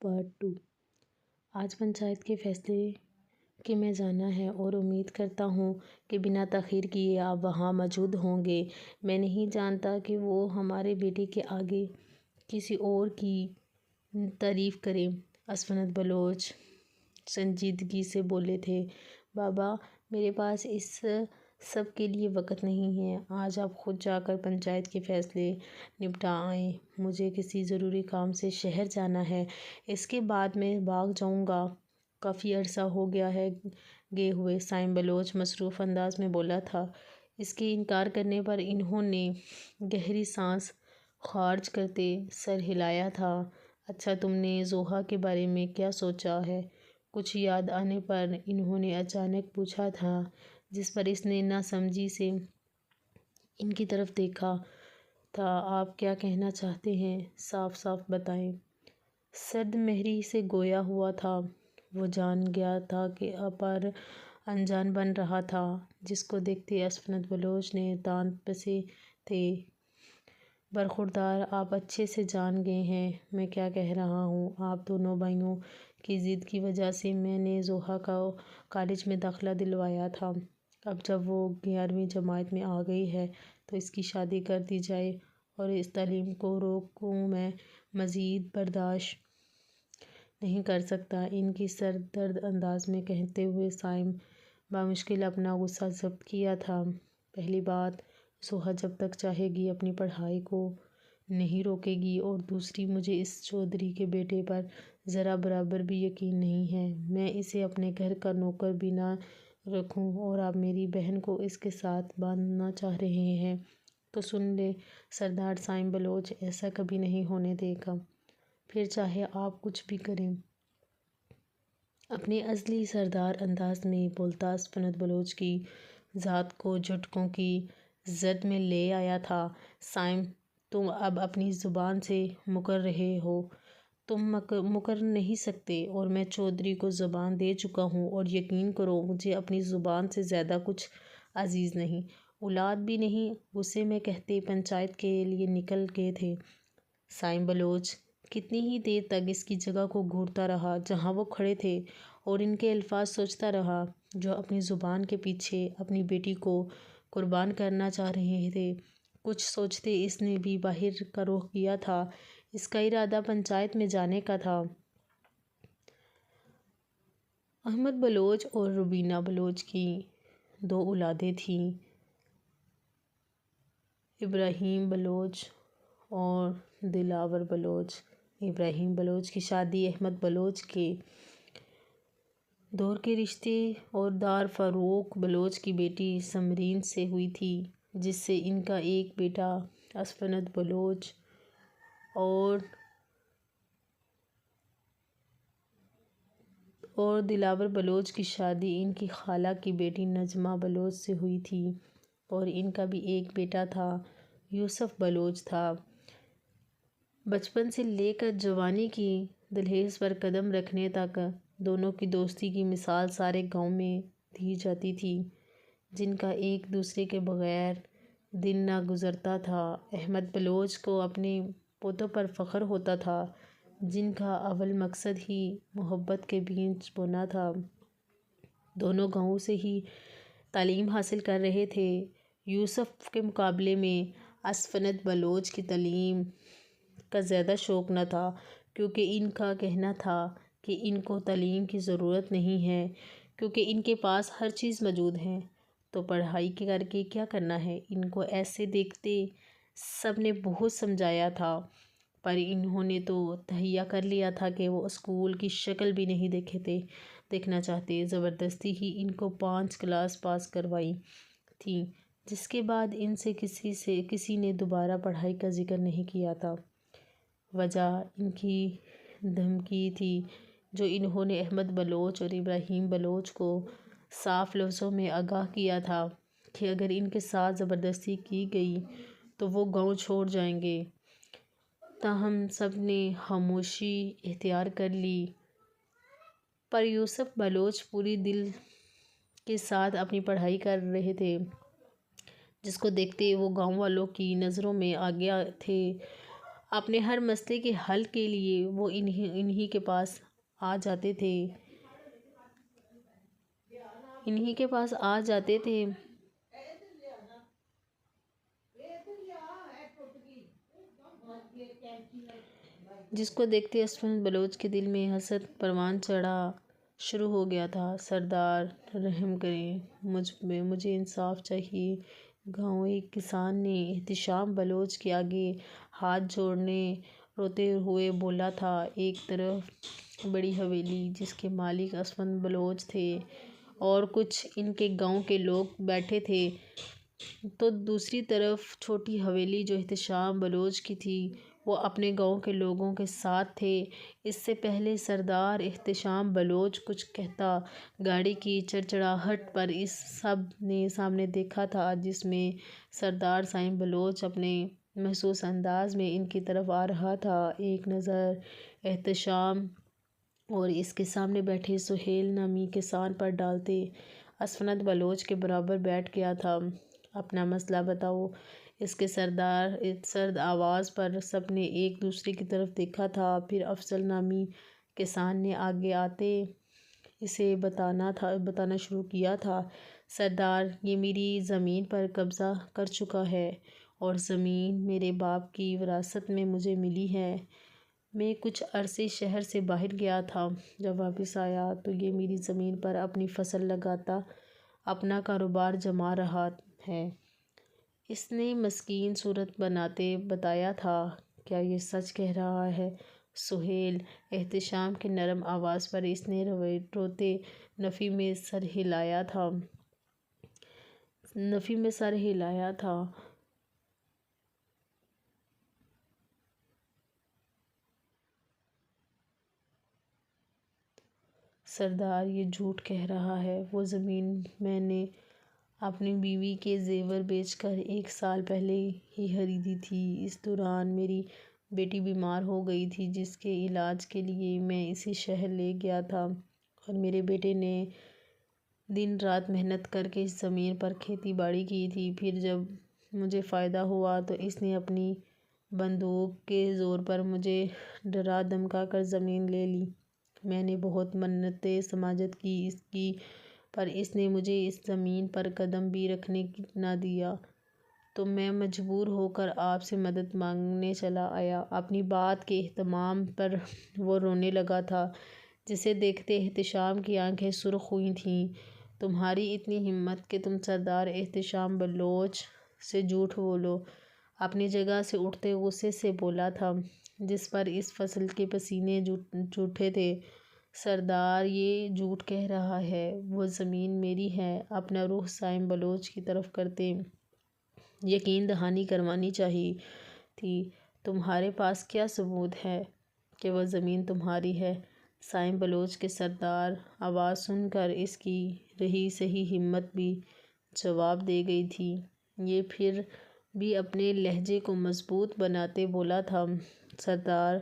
Part 2۔ آج پنچایت کے فیصلے کے میں جانا ہے اور امید کرتا ہوں کہ بنا تاخیر کیے آپ وہاں موجود ہوں گے۔ میں نہیں جانتا کہ وہ ہمارے بیٹے کے آگے کسی اور کی تعریف کریں۔ اسفند بلوچ سنجیدگی سے بولے تھے۔ بابا، میرے پاس اس سب کے لیے وقت نہیں ہے۔ آج آپ خود جا کر پنچایت کے فیصلے نپٹا آئیں۔ مجھے کسی ضروری کام سے شہر جانا ہے۔ اس کے بعد میں بھاگ جاؤں گا۔ کافی عرصہ ہو گیا ہے گئے ہوئے، سائیں بلوچ مصروف انداز میں بولا تھا۔ اس کے انکار کرنے پر انہوں نے گہری سانس خارج کرتے سر ہلایا تھا۔ اچھا، تم نے ضحیٰ کے بارے میں کیا سوچا ہے؟ کچھ یاد آنے پر انہوں نے اچانک پوچھا تھا، جس پر اس نے ناسمجھی سے ان کی طرف دیکھا تھا۔ آپ کیا کہنا چاہتے ہیں؟ صاف صاف بتائیں۔ سرد مہری سے گویا ہوا تھا۔ وہ جان گیا تھا کہ پر انجان بن رہا تھا، جس کو دیکھتے اسفند بلوچ نے دانت پسے تھے۔ برخوردار، آپ اچھے سے جان گئے ہیں میں کیا کہہ رہا ہوں۔ آپ دونوں بھائیوں کی ضد کی وجہ سے میں نے ضحیٰ کو کالج میں داخلہ دلوایا تھا۔ اب جب وہ 11ویں جماعت میں آ گئی ہے تو اس کی شادی کر دی جائے اور اس تعلیم کو روکوں میں مزید برداشت نہیں کر سکتا۔ ان کی سردرد انداز میں کہتے ہوئے سائیں بامشکل اپنا غصہ ضبط کیا تھا۔ پہلی بات، ضحیٰ جب تک چاہے گی اپنی پڑھائی کو نہیں روکے گی، اور دوسری، مجھے اس چودھری کے بیٹے پر ذرا برابر بھی یقین نہیں ہے۔ میں اسے اپنے گھر کا نوکر بھی نہ رکھوں، اور آپ میری بہن کو اس کے ساتھ باندھنا چاہ رہے ہیں تو سن لیں سردار سائیں بلوچ، ایسا کبھی نہیں ہونے دے گا، پھر چاہے آپ کچھ بھی کریں۔ اپنے ازلی سردار انداز میں بولتا اسفند بلوچ کی ذات کو جھٹکوں کی زد میں لے آیا تھا۔ سائیں، تم اب اپنی زبان سے مکر رہے ہو۔ تم مکر نہیں سکتے، اور میں چودھری کو زبان دے چکا ہوں، اور یقین کرو مجھے اپنی زبان سے زیادہ کچھ عزیز نہیں، اولاد بھی نہیں۔ غصے میں کہتے پنچایت کے لیے نکل گئے تھے۔ سائیں بلوچ کتنی ہی دیر تک اس کی جگہ کو گھورتا رہا جہاں وہ کھڑے تھے، اور ان کے الفاظ سوچتا رہا جو اپنی زبان کے پیچھے اپنی بیٹی کو قربان کرنا چاہ رہے تھے۔ کچھ سوچتے اس نے بھی باہر کا رخ کیا تھا۔ اس کا ارادہ پنچایت میں جانے کا تھا۔ احمد بلوچ اور روبینہ بلوچ کی 2 اولادیں تھیں، ابراہیم بلوچ اور دلاور بلوچ۔ ابراہیم بلوچ کی شادی احمد بلوچ کے دور کے رشتے اور دار فاروق بلوچ کی بیٹی سمرین سے ہوئی تھی، جس سے ان کا ایک بیٹا اسفند بلوچ اور دلاور بلوچ کی شادی ان کی خالہ کی بیٹی نجمہ بلوچ سے ہوئی تھی، اور ان کا بھی ایک بیٹا تھا، یوسف بلوچ تھا۔ بچپن سے لے کر جوانی کی دہلیز پر قدم رکھنے تک دونوں کی دوستی کی مثال سارے گاؤں میں دی جاتی تھی، جن کا ایک دوسرے کے بغیر دن نہ گزرتا تھا۔ احمد بلوچ کو اپنے پوتوں پر فخر ہوتا تھا، جن کا اول مقصد ہی محبت کے بیج بونا تھا۔ دونوں گاؤں سے ہی تعلیم حاصل کر رہے تھے۔ یوسف کے مقابلے میں اسفند بلوچ کی تعلیم کا زیادہ شوق نہ تھا، کیونکہ ان کا کہنا تھا کہ ان کو تعلیم کی ضرورت نہیں ہے، کیونکہ ان کے پاس ہر چیز موجود ہے، تو پڑھائی کر کے کیا کرنا ہے۔ ان کو ایسے دیکھتے سب نے بہت سمجھایا تھا، پر انہوں نے تو تہیہ کر لیا تھا کہ وہ اسکول کی شکل بھی نہیں دیکھنا چاہتے۔ زبردستی ہی ان کو 5 کلاس پاس کروائی تھیں، جس کے بعد ان سے کسی نے دوبارہ پڑھائی کا ذکر نہیں کیا تھا۔ وجہ ان کی دھمکی تھی، جو انہوں نے احمد بلوچ اور ابراہیم بلوچ کو صاف لفظوں میں آگاہ کیا تھا کہ اگر ان کے ساتھ زبردستی کی گئی تو وہ گاؤں چھوڑ جائیں گے۔ تاہم سب نے خاموشی اختیار کر لی، پر یوسف بلوچ پورے دل کے ساتھ اپنی پڑھائی کر رہے تھے، جس کو دیکھتے وہ گاؤں والوں کی نظروں میں آگے تھے۔ اپنے ہر مسئلے کے حل کے لیے وہ انہی کے پاس آ جاتے تھے جس کو دیکھتے اسفند بلوچ کے دل میں حسد پروان چڑھا شروع ہو گیا تھا۔ سردار رحم کریں، مجھے انصاف چاہیے۔ گاؤں ایک کسان نے احتشام بلوچ کے آگے ہاتھ جوڑے روتے ہوئے بولا تھا۔ ایک طرف بڑی حویلی جس کے مالک اسفند بلوچ تھے اور کچھ ان کے گاؤں کے لوگ بیٹھے تھے، تو دوسری طرف چھوٹی حویلی جو احتشام بلوچ کی تھی، وہ اپنے گاؤں کے لوگوں کے ساتھ تھے۔ اس سے پہلے سردار احتشام بلوچ کچھ کہتا، گاڑی کی چڑچڑاہٹ پر اس سب نے سامنے دیکھا تھا، جس میں سردار سائیں بلوچ اپنے محسوس انداز میں ان کی طرف آ رہا تھا۔ ایک نظر احتشام اور اس کے سامنے بیٹھے سہیل نامی کسان پر ڈالتے، اسفند بلوچ کے برابر بیٹھ گیا تھا۔ اپنا مسئلہ بتاؤ، اس کے سرد آواز پر سب نے ایک دوسرے کی طرف دیکھا تھا۔ پھر افضل نامی کسان نے آگے آتے اسے بتانا شروع کیا تھا۔ سردار، یہ میری زمین پر قبضہ کر چکا ہے اور زمین میرے باپ کی وراثت میں مجھے ملی ہے۔ میں کچھ عرصے شہر سے باہر گیا تھا، جب واپس آیا تو یہ میری زمین پر اپنی فصل لگاتا اپنا کاروبار جما رہا ہے۔ اس نے مسکین صورت بناتے بتایا تھا۔ کیا یہ سچ کہہ رہا ہے سہیل؟ احتشام کی نرم آواز پر اس نے روتے نفی میں سر ہلایا تھا۔ سردار، یہ جھوٹ کہہ رہا ہے۔ وہ زمین میں نے اپنی بیوی کے زیور بیچ کر 1 سال پہلے ہی خریدی تھی۔ اس دوران میری بیٹی بیمار ہو گئی تھی، جس کے علاج کے لیے میں اسے شہر لے گیا تھا، اور میرے بیٹے نے دن رات محنت کر کے اس زمین پر کھیتی باڑی کی تھی۔ پھر جب مجھے فائدہ ہوا تو اس نے اپنی بندوق کے زور پر مجھے ڈرا دھمکا کر زمین لے لی۔ میں نے بہت منتیں سماجت کی اس کی، پر اس نے مجھے اس زمین پر قدم بھی رکھنے نہ دیا، تو میں مجبور ہو کر آپ سے مدد مانگنے چلا آیا۔ اپنی بات کے اتمام پر وہ رونے لگا تھا، جسے دیکھتے احتشام کی آنکھیں سرخ ہوئی تھیں۔ تمہاری اتنی ہمت کہ تم سردار احتشام بلوچ سے جھوٹ بولو، اپنی جگہ سے اٹھتے غصے سے بولا تھا، جس پر اس فصل کے پسینے چھوٹے تھے۔ سردار، یہ جھوٹ کہہ رہا ہے۔ وہ زمین میری ہے۔ اپنا رخ سائیں بلوچ کی طرف کرتے یقین دہانی کروانی چاہیے تھی۔ تمہارے پاس کیا ثبوت ہے کہ وہ زمین تمہاری ہے؟ سائیں بلوچ کے سردار آواز سن کر اس کی رہی سہی ہمت بھی جواب دے گئی تھی۔ یہ پھر بھی اپنے لہجے کو مضبوط بناتے بولا تھا، سردار،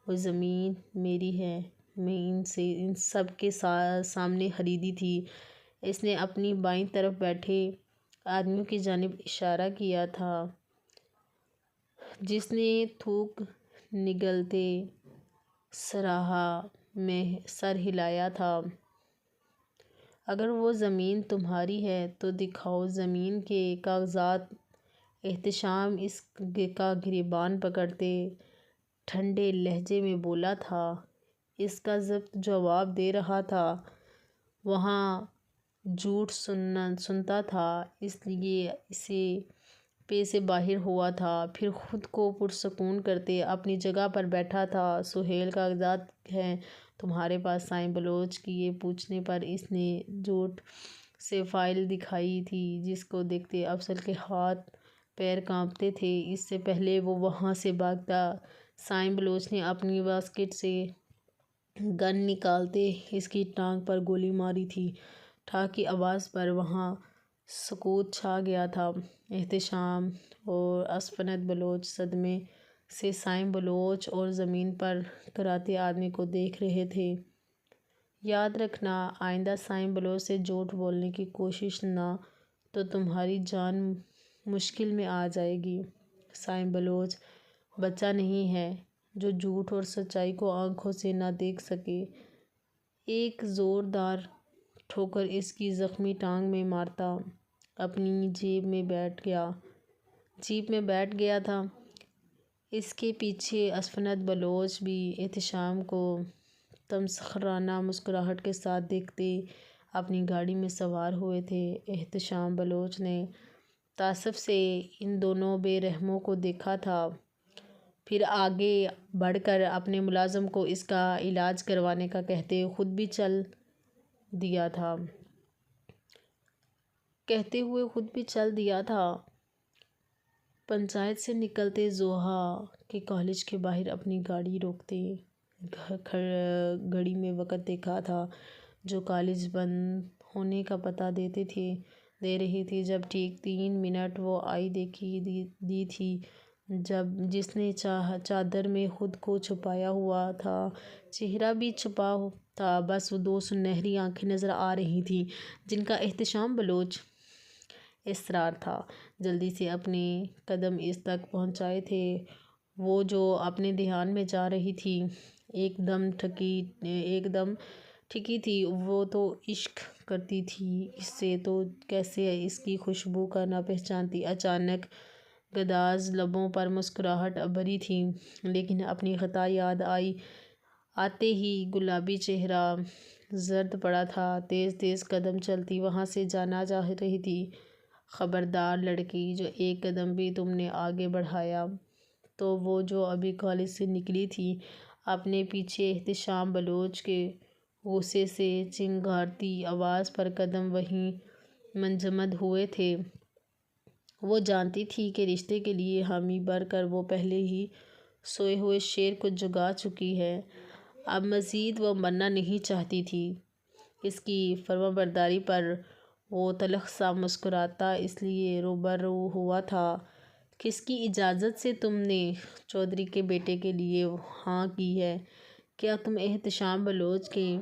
وہ زمین میری ہے۔ میں ان سب کے سامنے خریدی تھی۔ اس نے اپنی بائیں طرف بیٹھے آدمی کی جانب اشارہ کیا تھا، جس نے تھوک نگلتے سراہا میں سر ہلایا تھا۔ اگر وہ زمین تمہاری ہے تو دکھاؤ زمین کے کاغذات۔ احتشام اس کا گریبان پکڑتے ٹھنڈے لہجے میں بولا تھا۔ اس کا ضبط جواب دے رہا تھا، وہاں جھوٹ سنتا تھا، اس لیے اسے پے سے باہر ہوا تھا۔ پھر خود کو پرسکون کرتے اپنی جگہ پر بیٹھا تھا۔ سہیل، کاغذات ہیں تمہارے پاس؟ سائیں بلوچ کی یہ پوچھنے پر اس نے جھوٹ سے فائل دکھائی تھی، جس کو دیکھتے افضل کے ہاتھ پیر کانپتے تھے۔ اس سے پہلے وہ وہاں سے بھاگتا، سائیں بلوچ نے اپنی واسکٹ سے گن نکالتے اس کی ٹانگ پر گولی ماری تھی۔ ٹھا کی آواز پر وہاں سکوت چھا گیا تھا۔ احتشام اور اسفند بلوچ صدمے سے سائیں بلوچ اور زمین پر کراتے آدمی کو دیکھ رہے تھے۔ یاد رکھنا، آئندہ سائیں بلوچ سے جھوٹ بولنے کی کوشش نہ تو تمہاری جان مشکل میں آ جائے گی۔ سائیں بلوچ بچہ نہیں ہے جو جھوٹ اور سچائی کو آنکھوں سے نہ دیکھ سکے۔ ایک زوردار ٹھوکر اس کی زخمی ٹانگ میں مارتا اپنی جیب میں بیٹھ گیا تھا۔ اس کے پیچھے اسفنت بلوچ بھی احتشام کو تمسخرانہ مسکراہٹ کے ساتھ دیکھتے اپنی گاڑی میں سوار ہوئے تھے۔ احتشام بلوچ نے تعصب سے ان دونوں بے رحموں کو دیکھا تھا، پھر آگے بڑھ کر اپنے ملازم کو اس کا علاج کروانے کا کہتے ہوئے خود بھی چل دیا تھا۔ پنچایت سے نکلتے زوہا کے کالج کے باہر اپنی گاڑی روکتے گھڑی میں وقت دیکھا تھا جو کالج بند ہونے کا پتہ دے رہی تھی، جب ٹھیک 3 منٹ وہ آئی دی تھی جس نے چادر میں خود کو چھپایا ہوا تھا، چہرہ بھی چھپا تھا، بس وہ 2 سنہری آنکھیں نظر آ رہی تھیں جن کا احتشام بلوچ اصرار تھا جلدی سے اپنے قدم اس تک پہنچائے تھے۔ وہ جو اپنے دھیان میں جا رہی تھی ایک دم ٹھکی تھی، وہ تو عشق کرتی تھی اس سے، تو کیسے اس کی خوشبو کا نہ پہچانتی۔ اچانک گداز لبوں پر مسکراہٹ ابھری تھی، لیکن اپنی خطا یاد آتے ہی گلابی چہرہ زرد پڑا تھا۔ تیز قدم چلتی وہاں سے جا رہی تھی۔ خبردار لڑکی، جو ایک قدم بھی تم نے آگے بڑھایا تو وہ جو ابھی کالج سے نکلی تھی، اپنے پیچھے احتشام بلوچ کے غصے سے چنگھاڑتی آواز پر قدم وہیں منجمد ہوئے تھے۔ وہ جانتی تھی کہ رشتے کے لیے حامی بھر کر وہ پہلے ہی سوئے ہوئے شیر کو جگا چکی ہے، اب مزید وہ مرنا نہیں چاہتی تھی۔ اس کی فرمانبرداری پر وہ تلخ سا مسکراتا اس لیے روبرو ہوا تھا۔ کس کی اجازت سے تم نے چودھری کے بیٹے کے لیے ہاں کی ہے؟ کیا تم احتشام بلوچ کے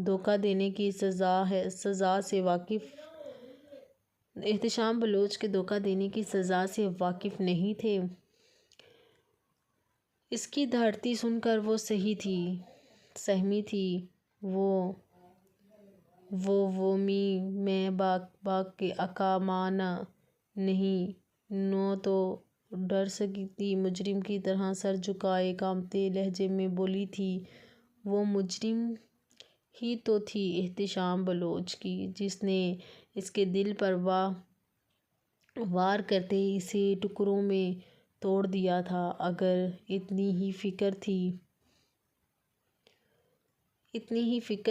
دھوکہ دینے کی سزا سے واقف نہیں تھے؟ اس کی دھاڑتی سن کر وہ سہمی تھی۔ وومی میں باغ کے آقا مانا نہیں نو تو ڈر سکتی، مجرم کی طرح سر جھکائے کانپتے لہجے میں بولی تھی۔ وہ مجرم ہی تو تھی احتشام بلوچ کی، جس نے اس کے دل پر وار کرتے اسے ٹکڑوں میں توڑ دیا تھا۔ اگر اتنی ہی فکر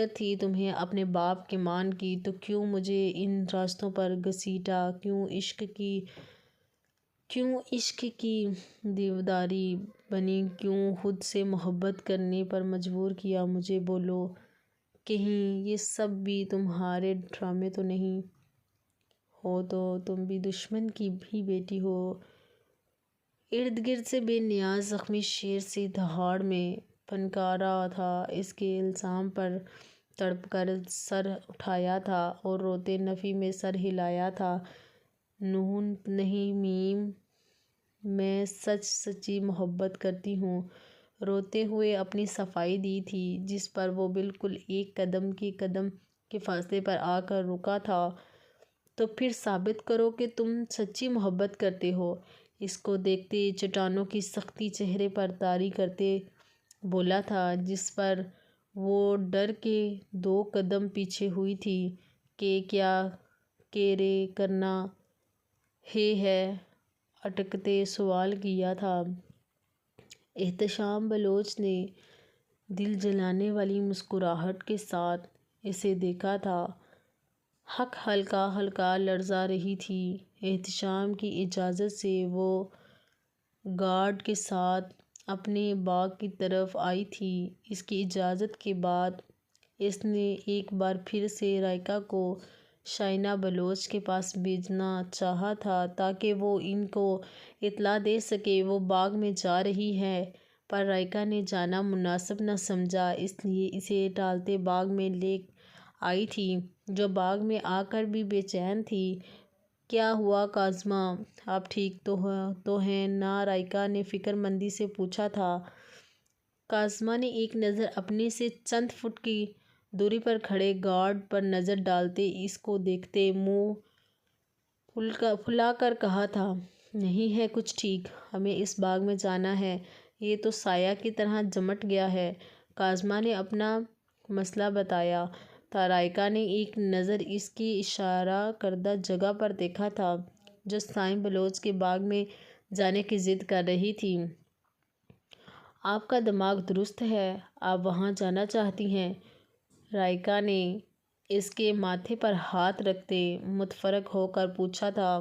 تھی تمہیں اپنے باپ کے مان کی، تو کیوں مجھے ان راستوں پر گھسیٹا؟ کیوں عشق کی دیوداری بنی؟ کیوں خود سے محبت کرنے پر مجبور کیا مجھے؟ بولو، کہیں یہ سب بھی تمہارے ڈرامے تو نہیں؟ ہو تو تم بھی دشمن کی ہی بیٹی ہو۔ ارد گرد سے بے نیاز زخمی شیر سی دہاڑ میں پھنکارا تھا، اس کے الزام پر تڑپ کر سر اٹھایا تھا اور روتے نفی میں سر ہلایا تھا۔ نون نہیں میم، میں سچی محبت کرتی ہوں، روتے ہوئے اپنی صفائی دی تھی، جس پر وہ بالکل ایک قدم کے فاصلے پر آ کر رکا تھا۔ تو پھر ثابت کرو کہ تم سچی محبت کرتے ہو۔ اس کو دیکھتے چٹانوں کی سختی چہرے پر طاری کرتے بولا تھا، جس پر وہ ڈر کے 2 قدم پیچھے ہوئی تھی کہ کیا رے کرنا ہے اٹکتے سوال کیا تھا۔ احتشام بلوچ نے دل جلانے والی مسکراہٹ کے ساتھ اسے دیکھا تھا۔ ہک ہلکا لرزا رہی تھی۔ احتشام کی اجازت سے وہ گارڈ کے ساتھ اپنے باغ کی طرف آئی تھی۔ اس کی اجازت کے بعد اس نے ایک بار پھر سے رائکا کو شائنا بلوچ کے پاس بھیجنا چاہا تھا تاکہ وہ ان کو اطلاع دے سکے وہ باغ میں جا رہی ہے، پر رائکا نے جانا مناسب نہ سمجھا، اس لیے اسے ٹالتے باغ میں لے آئی تھی، جو باغ میں آ کر بھی بے چین تھی۔ کیا ہوا کاظمہ، آپ ٹھیک تو ہیں نا؟ رائکا نے فکر مندی سے پوچھا تھا۔ کاظمہ نے ایک نظر اپنے سے چند فٹ کی دوری پر کھڑے گارڈ پر نظر ڈالتے اس کو دیکھتے منہ پھلا کر کہا تھا، نہیں ہے کچھ ٹھیک، ہمیں اس باغ میں جانا ہے، یہ تو سایہ کی طرح جمٹ گیا ہے۔ کاظمہ نے اپنا مسئلہ بتایا تھا۔ رائکا نے ایک نظر اس کی اشارہ کردہ جگہ پر دیکھا تھا جو سائیں بلوچ کے باغ میں جانے کی ضد کر رہی تھی۔ آپ کا دماغ درست ہے، آپ وہاں جانا چاہتی ہیں؟ رائکا نے اس کے ماتھے پر ہاتھ رکھتے متفرق ہو کر پوچھا تھا۔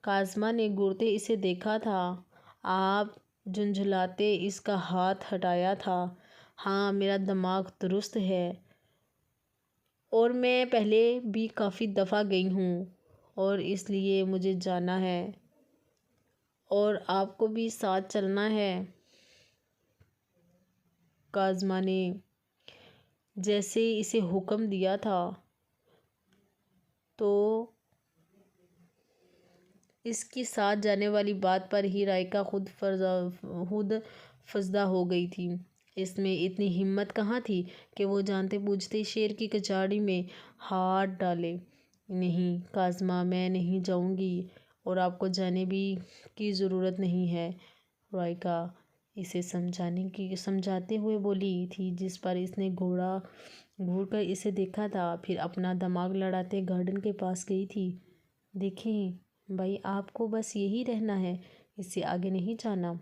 کاظمہ نے گھورتے اسے دیکھا تھا۔ آپ جھنجھلاتے اس کا ہاتھ ہٹایا تھا۔ ہاں، میرا دماغ درست ہے اور میں پہلے بھی کافی دفعہ گئی ہوں اور اس لیے مجھے جانا ہے اور آپ کو بھی ساتھ چلنا ہے۔ کاظمہ نے جیسے اسے حکم دیا تھا تو اس کی ساتھ جانے والی بات پر ہی رائکا خود فزدہ ہو گئی تھی۔ اس میں اتنی ہمت کہاں تھی کہ وہ جانتے بوجھتے شیر کی کچاڑی میں ہاتھ ڈالے۔ نہیں کاظمہ، میں نہیں جاؤں گی اور آپ کو جانے بھی کی ضرورت نہیں ہے، رائکا اسے سمجھاتے ہوئے بولی تھی، جس پر اس نے گھور کر اسے دیکھا تھا، پھر اپنا دماغ لڑاتے گارڈن کے پاس گئی تھی۔ دیکھیں بھائی، آپ کو بس یہی رہنا ہے، اس سے آگے نہیں جانا،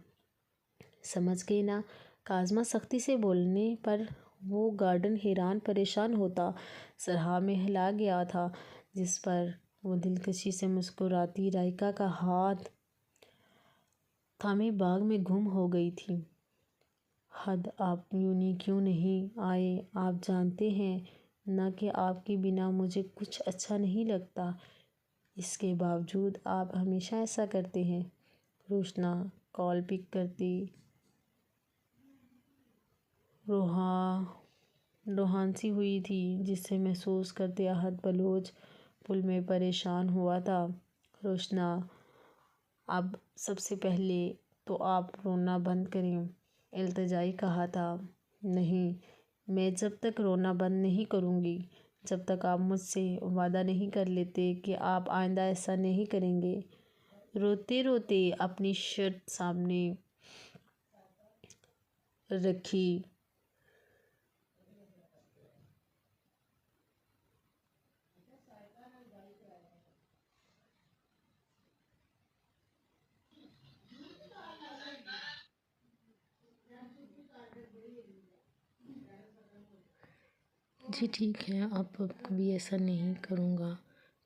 سمجھ گئے نا؟ کاظمہ سختی سے بولنے پر وہ گارڈن حیران پریشان ہوتا سرہا میں ہلا گیا تھا، جس پر وہ دلکشی سے مسکراتی رائکا کا ہاتھ تھامے باغ میں گم ہو گئی تھی۔ حد، آپ یونیں کیوں نہیں آئے؟ آپ جانتے ہیں نا کہ آپ کے بنا مجھے کچھ اچھا نہیں لگتا، اس کے باوجود آپ ہمیشہ ایسا کرتے ہیں۔ روشنا کال پک کرتی روحان سی ہوئی تھی، جسے محسوس کرتے احد بلوچ پل میں پریشان ہوا تھا۔ روشنا، اب سب سے پہلے تو آپ رونا بند کریں، التجائی کہا تھا۔ نہیں، میں جب تک رونا بند نہیں کروں گی جب تک آپ مجھ سے وعدہ نہیں کر لیتے کہ آپ آئندہ ایسا نہیں کریں گے۔ روتے روتے اپنی شرٹ سامنے رکھی جی ٹھیک ہے، اب کبھی ایسا نہیں کروں گا،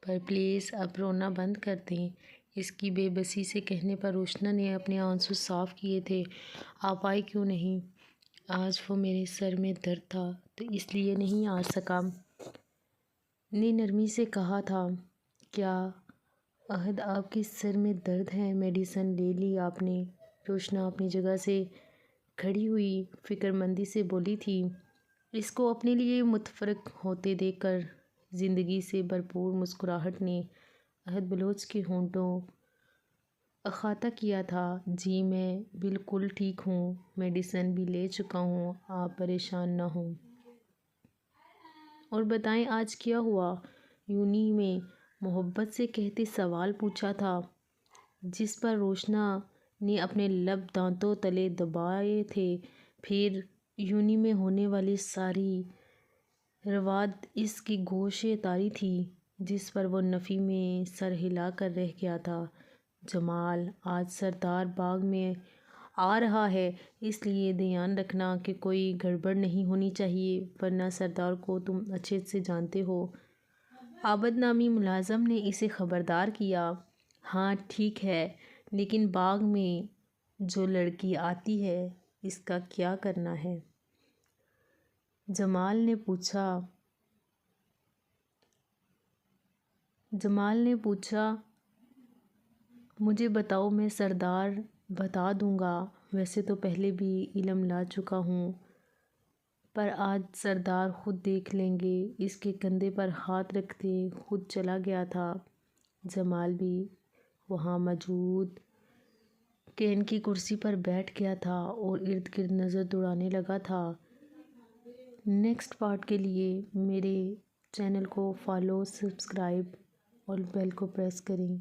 پر پلیز اب رونا بند کر دیں۔ اس کی بے بسی سے کہنے پر روشنا نے اپنے آنسو صاف کیے تھے۔ آپ آئے کیوں نہیں؟ آج وہ میرے سر میں درد تھا تو اس لیے نہیں آ سکا، نے نرمی سے کہا تھا۔ کیا احد، آپ کے سر میں درد ہے؟ میڈیسن لے لی آپ نے؟ روشنا اپنی جگہ سے کھڑی ہوئی فکر مندی سے بولی تھی۔ اس کو اپنے لیے متفرق ہوتے دیکھ کر زندگی سے بھرپور مسکراہٹ نے احد بلوچ کے ہونٹوں احاطہ کیا تھا۔ جی میں بالکل ٹھیک ہوں، میڈیسن بھی لے چکا ہوں، آپ پریشان نہ ہوں۔ اور بتائیں آج کیا ہوا؟ یونی میں محبت سے کہتے سوال پوچھا تھا، جس پر روشنا نے اپنے لب دانتوں تلے دبائے تھے۔ پھر یونی میں ہونے والی ساری روایت اس کی گوش تاری تھی، جس پر وہ نفی میں سر ہلا کر رہ گیا تھا۔ جمال آج سردار باغ میں آ رہا ہے، اس لیے دھیان رکھنا کہ کوئی گڑبڑ نہیں ہونی چاہیے، ورنہ سردار کو تم اچھے سے جانتے ہو۔ عابد نامی ملازم نے اسے خبردار کیا۔ ہاں ٹھیک ہے، لیکن باغ میں جو لڑکی آتی ہے اس کا کیا کرنا ہے؟ جمال نے پوچھا۔ مجھے بتاؤ، میں سردار بتا دوں گا، ویسے تو پہلے بھی علم لا چکا ہوں، پر آج سردار خود دیکھ لیں گے۔ اس کے کندھے پر ہاتھ رکھتے خود چلا گیا تھا۔ جمال بھی وہاں موجود کین کی کرسی پر بیٹھ گیا تھا اور ارد گرد نظر دوڑانے لگا تھا۔ نیکسٹ پارٹ کے لیے میرے چینل کو فالو، سبسکرائب اور بیل کو پریس کریں۔